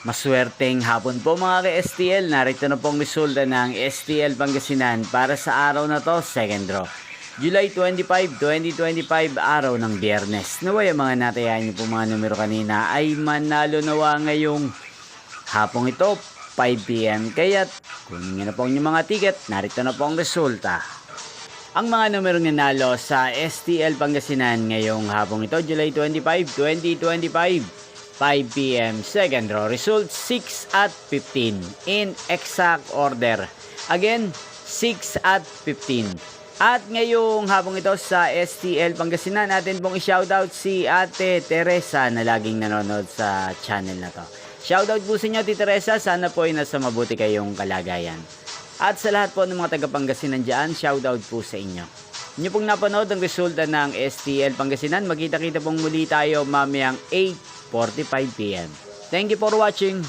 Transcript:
Maswerteng hapon po mga ka-STL. Narito na pong resulta ng STL Pangasinan para sa araw na to, second draw. July 25, 2025, araw ng Biyernes. Naway ang mga natayahan niyo po mga numero kanina ay manalo nawa ngayong hapong ito, 5 PM. Kaya't kunin niyo na po ang inyong mga ticket. Narito na po ang resulta. Ang mga numerong nanalo sa STL Pangasinan ngayong hapong ito, July 25, 2025. 5 PM, second draw. Result 6 at 15 in exact order. Again, 6 at 15. At ngayong hapong ito sa STL Pangasinan, natin pong i-shoutout si Ate Teresa na laging nanonood sa channel na to. Shoutout po sa inyo, Ate Teresa. Sana po ay nasa mabuti kayong kalagayan. At sa lahat po ng mga taga-Pangasinan dyan, shoutout po sa inyo. Inyo pong napanood ang resulta ng STL Pangasinan. Magkita-kita pong muli tayo mamayang 8:45 PM. Thank you for watching.